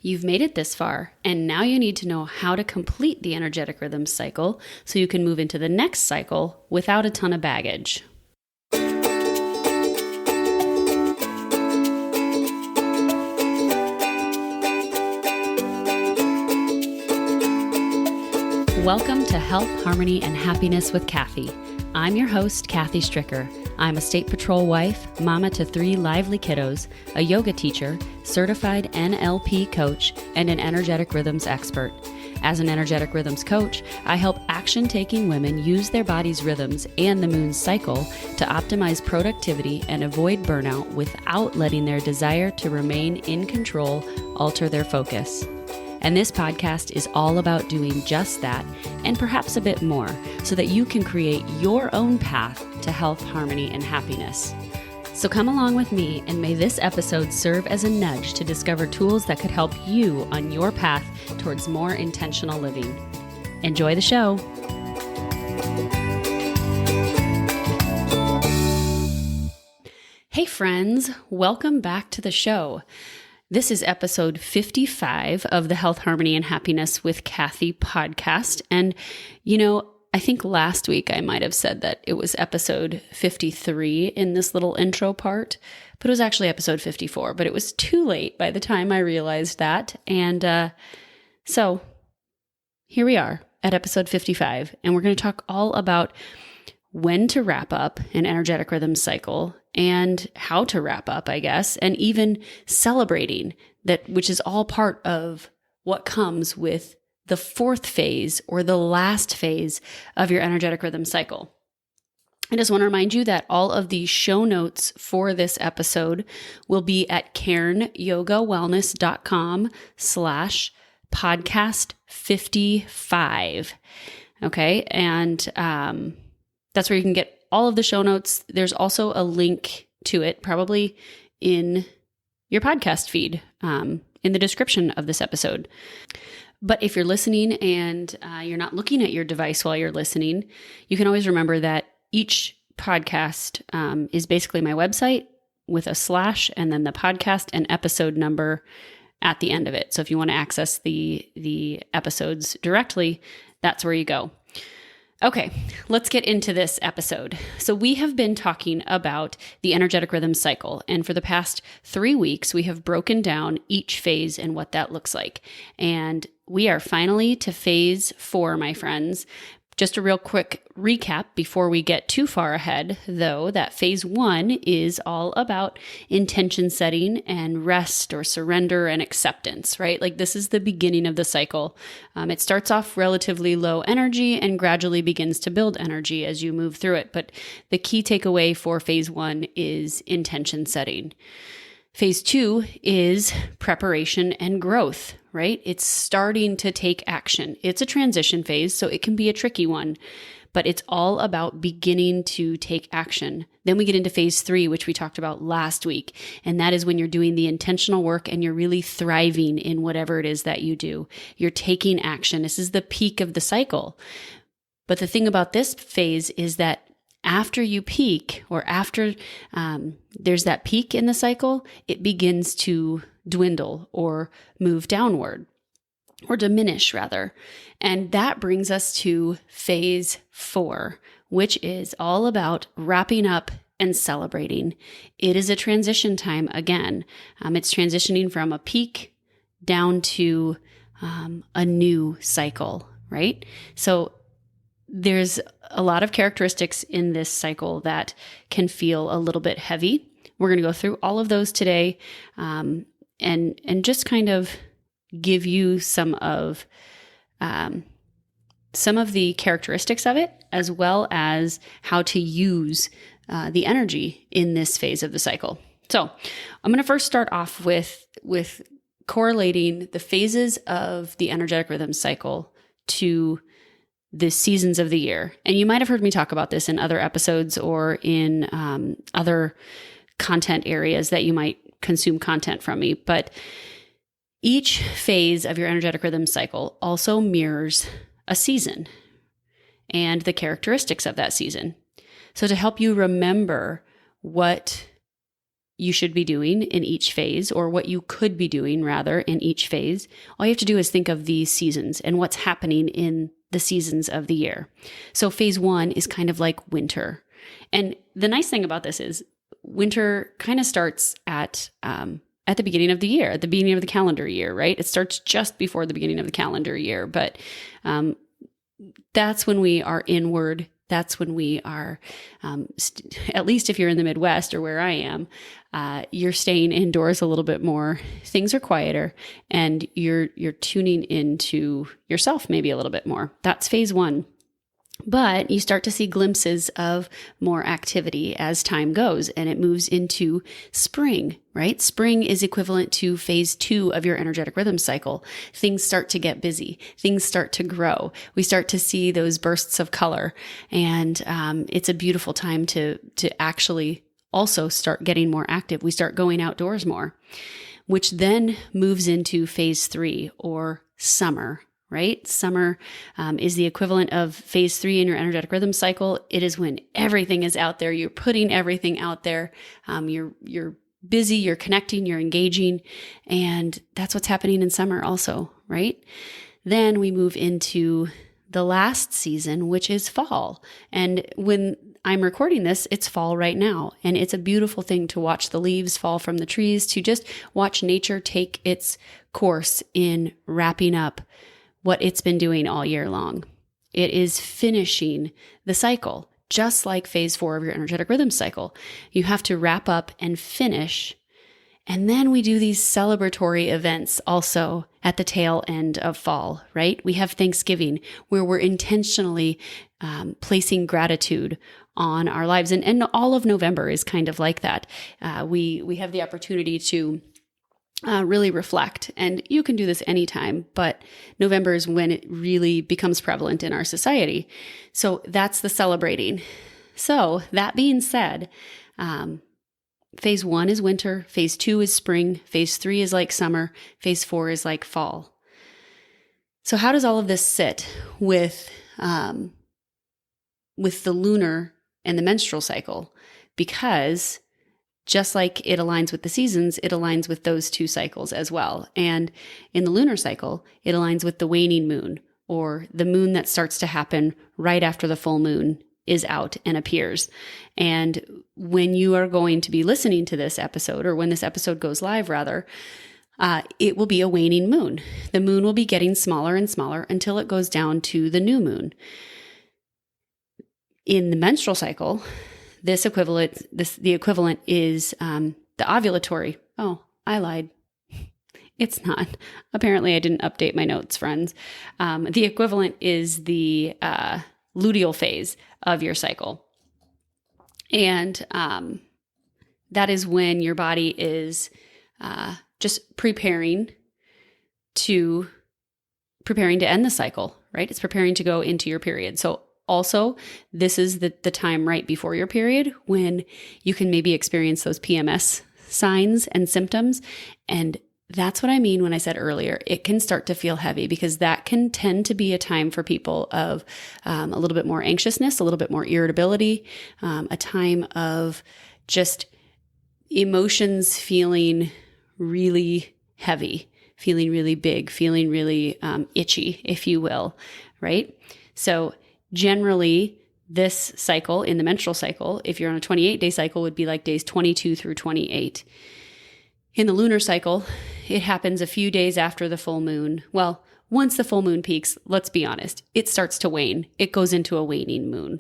You've made it this far, and now you need to know how to complete the energetic rhythm cycle so you can move into the next cycle without a ton of baggage. Welcome to Health, Harmony, and Happiness with Kathy. I'm your host, Kathy Stricker. I'm a state patrol wife, mama to 3 lively kiddos, a yoga teacher, certified NLP coach, and an energetic rhythms expert. As an energetic rhythms coach, I help action-taking women use their body's rhythms and the moon's cycle to optimize productivity and avoid burnout without letting their desire to remain in control alter their focus. And this podcast is all about doing just that and perhaps a bit more so that you can create your own path to health, harmony, and happiness. So come along with me, and may this episode serve as a nudge to discover tools that could help you on your path towards more intentional living. Enjoy the show. Hey friends, welcome back to the show. This is episode 55 of the Health, Harmony, and Happiness with Kathy podcast. And, I think last week I might have said that it was episode 53 in this little intro part, but it was actually episode 54, but it was too late by the time I realized that. And so here we are at episode 55, and we're going to talk all about when to wrap up an energetic rhythm cycle and how to wrap up, I guess, and even celebrating that, which is all part of what comes with the 4th phase or the last phase of your energetic rhythm cycle. I just want to remind you that all of the show notes for this episode will be at cairnyogawellness.com/podcast55. Okay. And, that's where you can get all of the show notes. There's also a link to it, probably in your podcast feed, in the description of this episode. But if you're listening and you're not looking at your device while you're listening, you can always remember that each podcast is basically my website with a slash and then the podcast and episode number at the end of it. So if you want to access the episodes directly, that's where you go. Okay, let's get into this episode. So we have been talking about the energetic rhythm cycle, and for the past 3 weeks, we have broken down each phase and what that looks like. And we are finally to phase 4, my friends. Just a real quick recap before we get too far ahead, though, that phase 1 is all about intention setting and rest or surrender and acceptance, right? Like this is the beginning of the cycle. It starts off relatively low energy and gradually begins to build energy as you move through it. But the key takeaway for phase 1 is intention setting. Phase 2 is preparation and growth, right? It's starting to take action. It's a transition phase, so it can be a tricky one, but it's all about beginning to take action. Then we get into phase 3, which we talked about last week, and that is when you're doing the intentional work and you're really thriving in whatever it is that you do. You're taking action. This is the peak of the cycle. But the thing about this phase is that after you peak, or after there's that peak in the cycle, it begins to dwindle or move downward, or diminish rather. And that brings us to phase 4, which is all about wrapping up and celebrating. It is a transition time again. It's transitioning from a peak down to a new cycle, right? So there's a lot of characteristics in this cycle that can feel a little bit heavy. We're going to go through all of those today, and just kind of give you some of the characteristics of it, as well as how to use the energy in this phase of the cycle. So I'm going to first start off with correlating the phases of the energetic rhythm cycle to the seasons of the year. And you might have heard me talk about this in other episodes or in other content areas that you might consume content from me. But each phase of your energetic rhythm cycle also mirrors a season and the characteristics of that season. So to help you remember what you should be doing in each phase, or what you could be doing rather in each phase, all you have to do is think of these seasons and what's happening in the seasons of the year. So phase 1 is kind of like winter. And the nice thing about this is winter kind of starts at the beginning of the year, at the beginning of the calendar year, right? It starts just before the beginning of the calendar year, but that's when we are inward. That's when we are, at least if you're in the Midwest or where I am, you're staying indoors a little bit more. Things are quieter, and you're tuning into yourself maybe a little bit more. That's phase 1. But you start to see glimpses of more activity as time goes, and it moves into spring, right? Spring is equivalent to phase 2 of your energetic rhythm cycle. Things start to get busy. Things start to grow. We start to see those bursts of color, and it's a beautiful time to actually also start getting more active. We start going outdoors more, which then moves into phase 3, or summer. Right? Summer is the equivalent of phase 3 in your energetic rhythm cycle. It is when everything is out there. You're putting everything out there. You're busy, you're connecting, you're engaging. And that's what's happening in summer also, right? Then we move into the last season, which is fall. And when I'm recording this, it's fall right now. And it's a beautiful thing to watch the leaves fall from the trees, to just watch nature take its course in wrapping up what it's been doing all year long. It is finishing the cycle, just like phase 4 of your energetic rhythm cycle. You have to wrap up and finish. And then we do these celebratory events also at the tail end of fall, right? We have Thanksgiving, where we're intentionally placing gratitude on our lives. And all of November is kind of like that. We have the opportunity to really reflect. And you can do this anytime, but November is when it really becomes prevalent in our society. So that's the celebrating. So that being said, phase 1 is winter, phase 2 is spring, phase 3 is like summer, phase 4 is like fall. So how does all of this sit with the lunar and the menstrual cycle? Because just like it aligns with the seasons, it aligns with those 2 cycles as well. And in the lunar cycle, it aligns with the waning moon, or the moon that starts to happen right after the full moon is out and appears. And when you are going to be listening to this episode, or when this episode goes live rather, it will be a waning moon. The moon will be getting smaller and smaller until it goes down to the new moon. In the menstrual cycle, the equivalent is the ovulatory. Oh, I lied. It's not. Apparently, I didn't update my notes, friends. The equivalent is the luteal phase of your cycle. And that is when your body is just preparing to end the cycle, right? It's preparing to go into your period. So also, this is the time right before your period when you can maybe experience those PMS signs and symptoms. And that's what I mean when I said earlier, it can start to feel heavy, because that can tend to be a time for people of a little bit more anxiousness, a little bit more irritability, a time of just emotions feeling really heavy, feeling really big, feeling really itchy, if you will, right? So generally, this cycle in the menstrual cycle, if you're on a 28-day cycle, would be like days 22 through 28. In the lunar cycle, it happens a few days after the full moon. Well, once the full moon peaks, let's be honest, it starts to wane. It goes into a waning moon.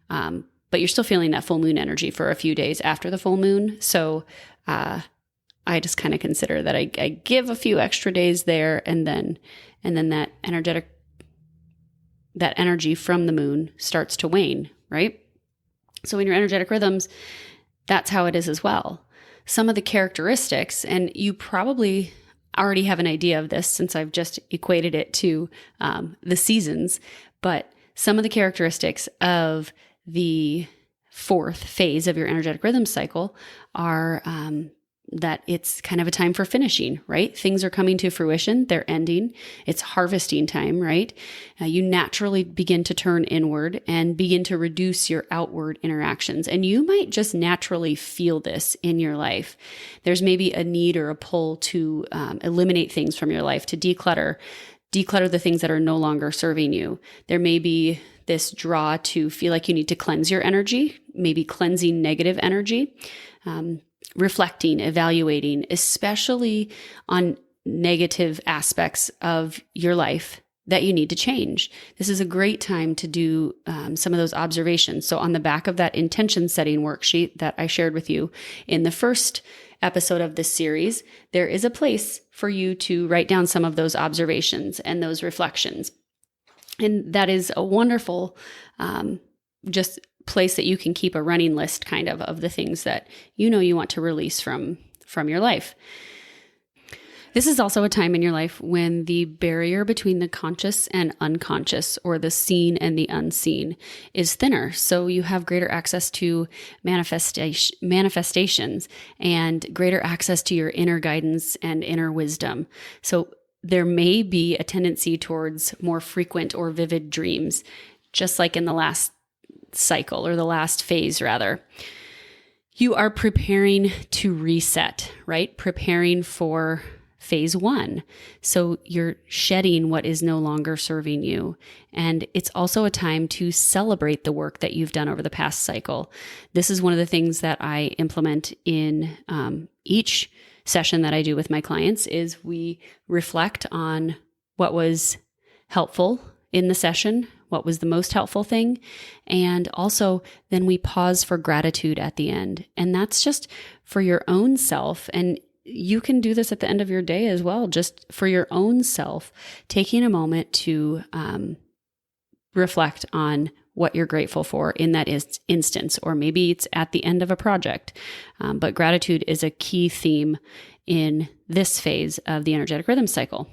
But you're still feeling that full moon energy for a few days after the full moon. So I just kind of consider that I give a few extra days there, and then that energy from the moon starts to wane, right? So in your energetic rhythms, that's how it is as well. Some of the characteristics, and you probably already have an idea of this since I've just equated it to the seasons, but some of the characteristics of the 4th phase of your energetic rhythm cycle are that it's kind of a time for finishing, right? Things are coming to fruition. They're ending. It's harvesting time, right? You naturally begin to turn inward and begin to reduce your outward interactions. And you might just naturally feel this in your life. There's maybe a need or a pull to eliminate things from your life, to declutter the things that are no longer serving you. There may be this draw to feel like you need to cleanse your energy, maybe cleansing negative energy, reflecting, evaluating, especially on negative aspects of your life that you need to change. This is a great time to do some of those observations. So on the back of that intention setting worksheet that I shared with you in the first episode of this series, there is a place for you to write down some of those observations and those reflections. And that is a wonderful just place that you can keep a running list kind of the things that you know you want to release from your life. This is also a time in your life when the barrier between the conscious and unconscious, or the seen and the unseen, is thinner. So you have greater access to manifestations and greater access to your inner guidance and inner wisdom. So there may be a tendency towards more frequent or vivid dreams, just like in the last cycle, or the last phase rather. You are preparing to reset, right? Preparing for phase 1. So you're shedding what is no longer serving you. And it's also a time to celebrate the work that you've done over the past cycle. This is one of the things that I implement in each session that I do with my clients, is we reflect on what was helpful in the session, what was the most helpful thing, and also then we pause for gratitude at the end. And that's just for your own self. And you can do this at the end of your day as well, just for your own self, taking a moment to reflect on what you're grateful for in that instance, or maybe it's at the end of a project. But gratitude is a key theme in this phase of the energetic rhythm cycle.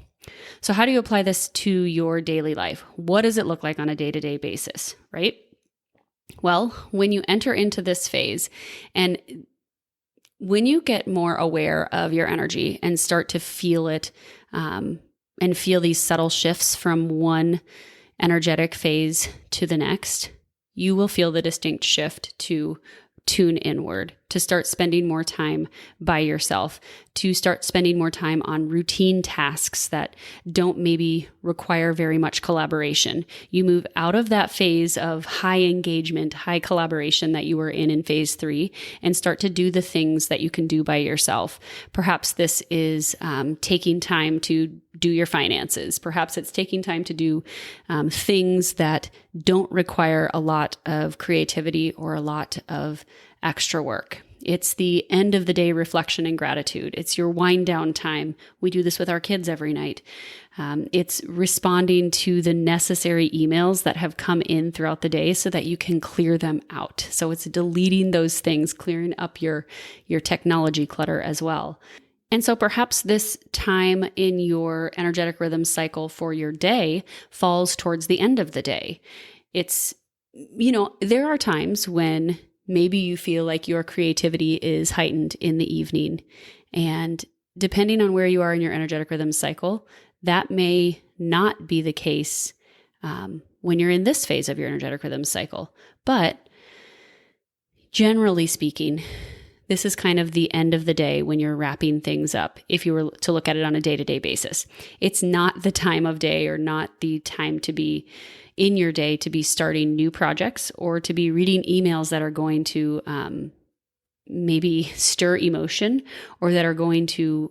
So how do you apply this to your daily life? What does it look like on a day-to-day basis, right? Well, when you enter into this phase, and when you get more aware of your energy and start to feel it, and feel these subtle shifts from one energetic phase to the next, you will feel the distinct shift to tune inward, to start spending more time by yourself, to start spending more time on routine tasks that don't maybe require very much collaboration. You move out of that phase of high engagement, high collaboration that you were in phase 3, and start to do the things that you can do by yourself. Perhaps this is taking time to do your finances. Perhaps it's taking time to do things that don't require a lot of creativity or a lot of extra work. It's the end of the day reflection and gratitude. It's your wind down time. We do this with our kids every night. It's responding to the necessary emails that have come in throughout the day so that you can clear them out. So it's deleting those things, clearing up your technology clutter as well. And so perhaps this time in your energetic rhythm cycle for your day falls towards the end of the day. It's, there are times when maybe you feel like your creativity is heightened in the evening. And depending on where you are in your energetic rhythm cycle, that may not be the case when you're in this phase of your energetic rhythm cycle. But generally speaking, this is kind of the end of the day when you're wrapping things up, if you were to look at it on a day-to-day basis. It's not the time of day, or not the time to be in your day to be starting new projects or to be reading emails that are going to maybe stir emotion, or that are going to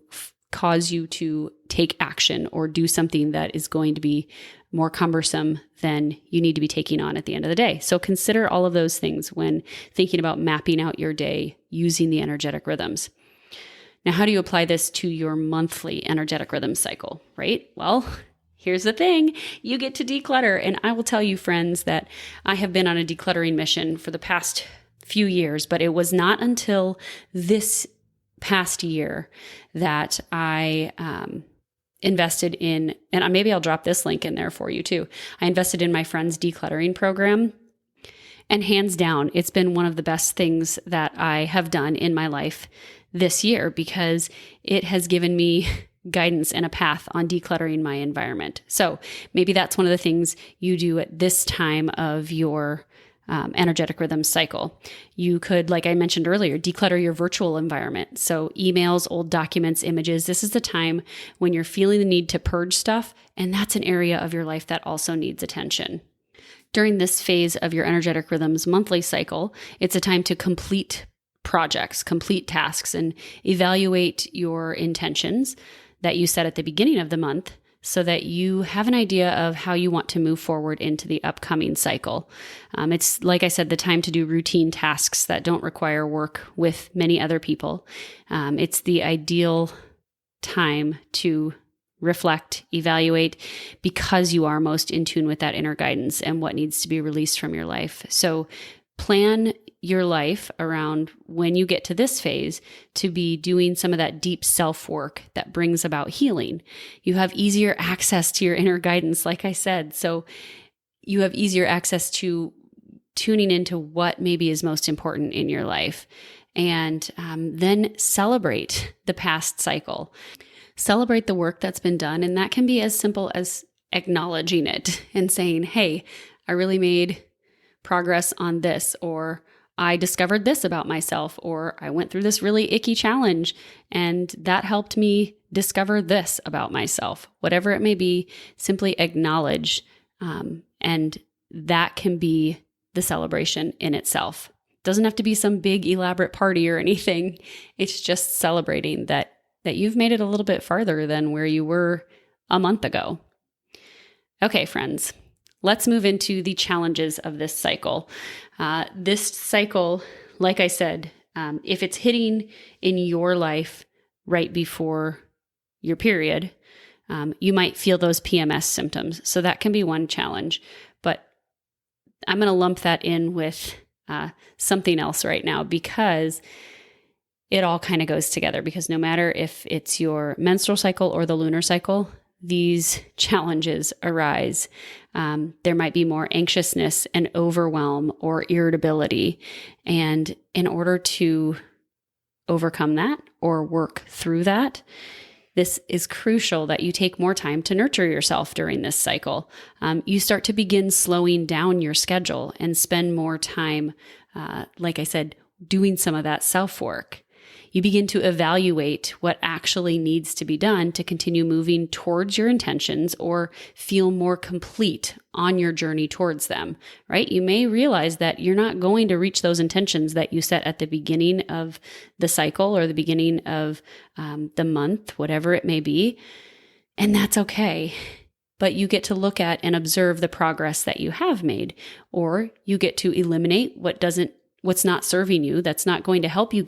cause you to take action or do something that is going to be more cumbersome than you need to be taking on at the end of the day. So consider all of those things when thinking about mapping out your day using the energetic rhythms. Now, how do you apply this to your monthly energetic rhythm cycle, right? Well, here's the thing. You get to declutter. And I will tell you, friends, that I have been on a decluttering mission for the past few years, but it was not until this past year that I invested in, and maybe I'll drop this link in there for you too. I invested in my friend's decluttering program, and hands down, it's been one of the best things that I have done in my life this year because it has given me guidance and a path on decluttering my environment. So maybe that's one of the things you do at this time of your energetic rhythm cycle. You could, like I mentioned earlier, declutter your virtual environment. So emails, old documents, images. This is the time when you're feeling the need to purge stuff, and that's an area of your life that also needs attention. During this phase of your energetic rhythms monthly cycle, it's a time to complete projects, complete tasks, and evaluate your intentions that you set at the beginning of the month so that you have an idea of how you want to move forward into the upcoming cycle. It's, like I said, the time to do routine tasks that don't require work with many other people. It's the ideal time to reflect, evaluate, because you are most in tune with that inner guidance and what needs to be released from your life. So plan your life around when you get to this phase to be doing some of that deep self-work that brings about healing. You have easier access to your inner guidance, like I said. So you have easier access to tuning into what maybe is most important in your life. And then celebrate the past cycle. Celebrate the work that's been done. And that can be as simple as acknowledging it and saying, hey, I really made progress on this, or I discovered this about myself, or I went through this really icky challenge and that helped me discover this about myself. Whatever it may be, simply acknowledge, and that can be the celebration in itself. It doesn't have to be some big elaborate party or anything. It's just celebrating that you've made it a little bit farther than where you were a month ago. Okay, friends. Let's move into the challenges of this cycle. This cycle, like I said, if it's hitting in your life right before your period, you might feel those PMS symptoms. So that can be one challenge. But I'm going to lump that in with something else right now because it all kind of goes together. Because no matter if it's your menstrual cycle or the lunar cycle, these challenges arise. There might be more anxiousness and overwhelm or irritability. And in order to overcome that or work through that, this is crucial that you take more time to nurture yourself during this cycle. You start to begin slowing down your schedule and spend more time, like I said, doing some of that self-work. You begin to evaluate what actually needs to be done to continue moving towards your intentions or feel more complete on your journey towards them, right? You may realize that you're not going to reach those intentions that you set at the beginning of the cycle or the beginning of the month, whatever it may be. And that's okay. But you get to look at and observe the progress that you have made, or you get to eliminate what's not serving you, that's not going to help you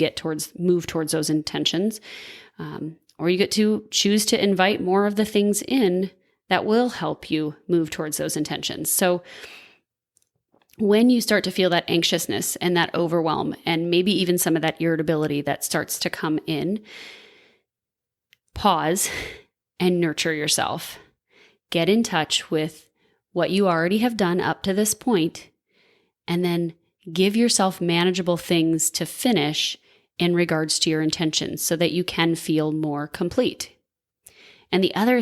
move towards those intentions. Or you get to choose to invite more of the things in that will help you move towards those intentions. So when you start to feel that anxiousness and that overwhelm, and maybe even some of that irritability that starts to come in, pause and nurture yourself. Get in touch with what you already have done up to this point, and then give yourself manageable things to finish in regards to your intentions so that you can feel more complete. And the other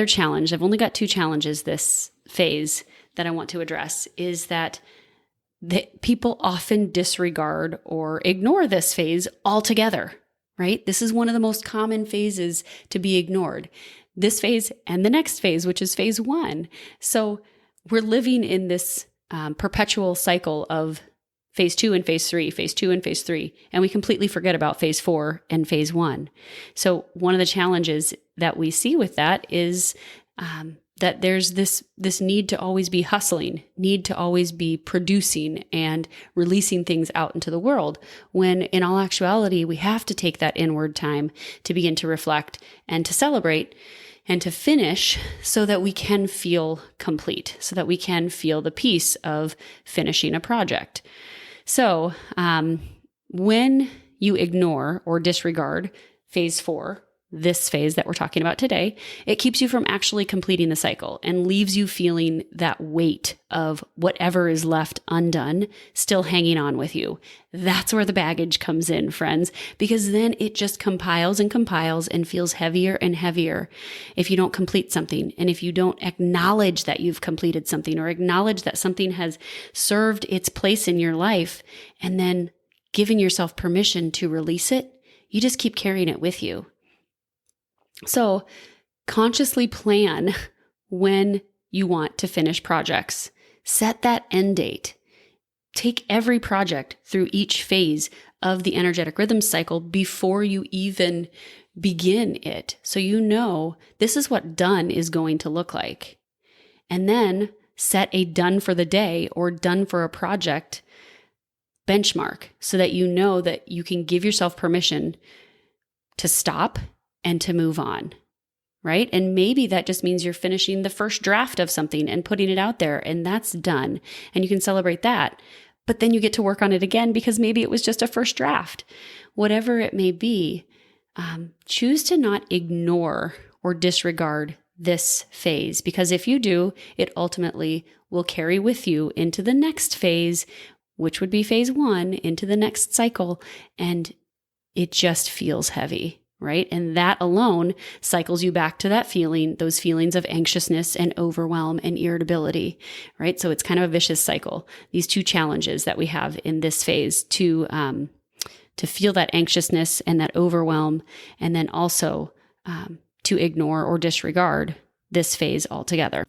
challenge, I've only got 2 challenges this phase that I want to address, is that people often disregard or ignore this phase altogether, right? This is one of the most common phases to be ignored. This phase and the next phase, which is phase 1. So we're living in this perpetual cycle of phase 2 and phase 3, phase 2 and phase 3, and we completely forget about phase 4 and phase 1. So one of the challenges that we see with that is that there's this need to always be hustling, need to always be producing and releasing things out into the world, when in all actuality, we have to take that inward time to begin to reflect and to celebrate and to finish so that we can feel complete, so that we can feel the peace of finishing a project. So when you ignore or disregard phase 4 this phase that we're talking about today, it keeps you from actually completing the cycle and leaves you feeling that weight of whatever is left undone still hanging on with you. That's where the baggage comes in, friends, because then it just compiles and compiles and feels heavier and heavier if you don't complete something, and if you don't acknowledge that you've completed something or acknowledge that something has served its place in your life, and then giving yourself permission to release it, you just keep carrying it with you. So consciously plan when you want to finish projects. Set that end date. Take every project through each phase of the energetic rhythm cycle before you even begin it. So you know this is what done is going to look like. And then set a done for the day or done for a project benchmark so that you know that you can give yourself permission to stop and to move on, right? And maybe that just means you're finishing the first draft of something and putting it out there, and that's done. And you can celebrate that. But then you get to work on it again because maybe it was just a first draft. Whatever it may be, choose to not ignore or disregard this phase, because if you do, it ultimately will carry with you into the next phase, which would be phase 1, into the next cycle, and it just feels heavy. Right? And that alone cycles you back to that feeling, those feelings of anxiousness and overwhelm and irritability, right? So it's kind of a vicious cycle. These two challenges that we have in this phase to feel that anxiousness and that overwhelm, and then also to ignore or disregard this phase altogether.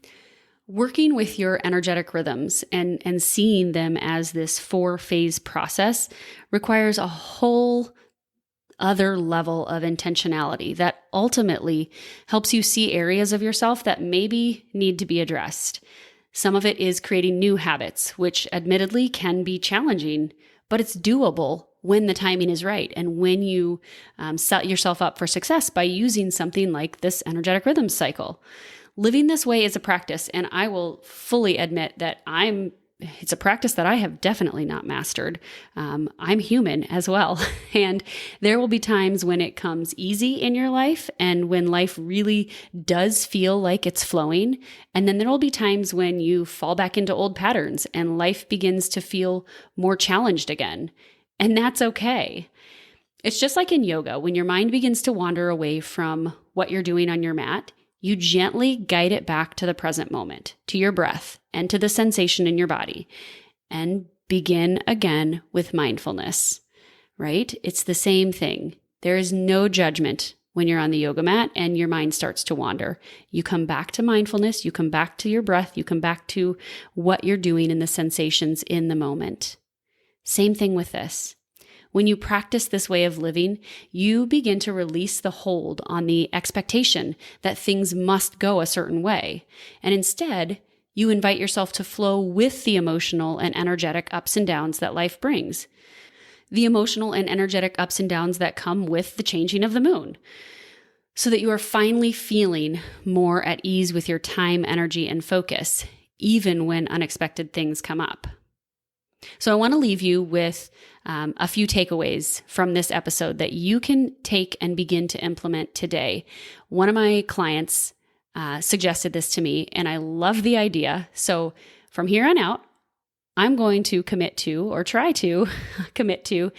Working with your energetic rhythms and seeing them as this 4-phase process requires a whole other level of intentionality that ultimately helps you see areas of yourself that maybe need to be addressed. Some of it is creating new habits, which admittedly can be challenging, but it's doable when the timing is right and when you set yourself up for success by using something like this energetic rhythm cycle. Living this way is a practice, and I will fully admit that it's a practice that I have definitely not mastered. I'm human as well. And there will be times when it comes easy in your life and when life really does feel like it's flowing. And then there will be times when you fall back into old patterns and life begins to feel more challenged again. And that's okay. It's just like in yoga, when your mind begins to wander away from what you're doing on your mat, you gently guide it back to the present moment, to your breath, and to the sensation in your body, and begin again with mindfulness, right? It's the same thing. There is no judgment when you're on the yoga mat and your mind starts to wander. You come back to mindfulness, you come back to your breath, you come back to what you're doing and the sensations in the moment. Same thing with this. When you practice this way of living, you begin to release the hold on the expectation that things must go a certain way. And instead, you invite yourself to flow with the emotional and energetic ups and downs that life brings. The emotional and energetic ups and downs that come with the changing of the moon. So that you are finally feeling more at ease with your time, energy, and focus, even when unexpected things come up. So I want to leave you with a few takeaways from this episode that you can take and begin to implement today. One of my clients suggested this to me, and I love the idea. So from here on out, I'm going to commit to, or try to commit to,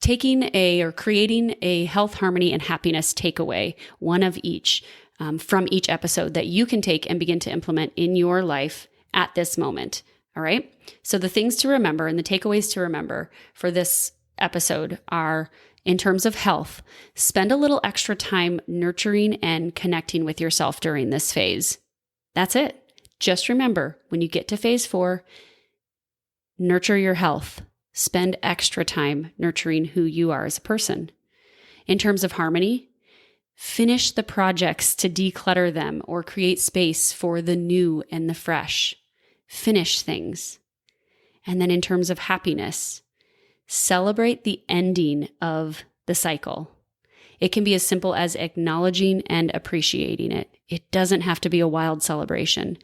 creating a health, harmony, and happiness takeaway, one of each, from each episode that you can take and begin to implement in your life at this moment. All right. So the things to remember and the takeaways to remember for this episode are, in terms of health, spend a little extra time nurturing and connecting with yourself during this phase. That's it. Just remember, when you get to phase 4, nurture your health. Spend extra time nurturing who you are as a person. In terms of harmony, finish the projects to declutter them or create space for the new and the fresh. Finish things. And then in terms of happiness, celebrate the ending of the cycle. It can be as simple as acknowledging and appreciating it. It doesn't have to be a wild celebration.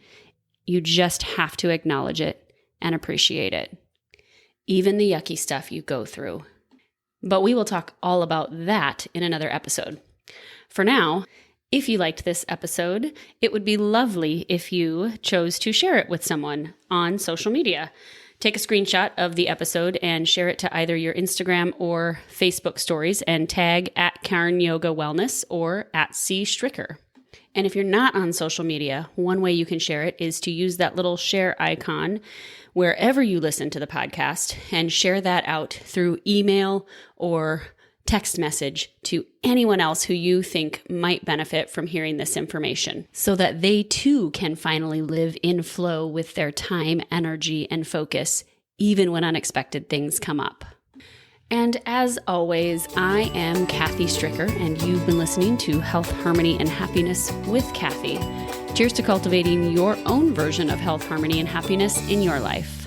You just have to acknowledge it and appreciate it. Even the yucky stuff you go through. But we will talk all about that in another episode. For now, if you liked this episode, it would be lovely if you chose to share it with someone on social media. Take a screenshot of the episode and share it to either your Instagram or Facebook stories and tag at Karen Yoga Wellness or at C Stricker. And if you're not on social media, one way you can share it is to use that little share icon wherever you listen to the podcast and share that out through email or text message to anyone else who you think might benefit from hearing this information so that they too can finally live in flow with their time, energy, and focus, even when unexpected things come up. And as always, I am Kathy Stricker, and you've been listening to Health, Harmony, and Happiness with Kathy. Cheers to cultivating your own version of health, harmony, and happiness in your life.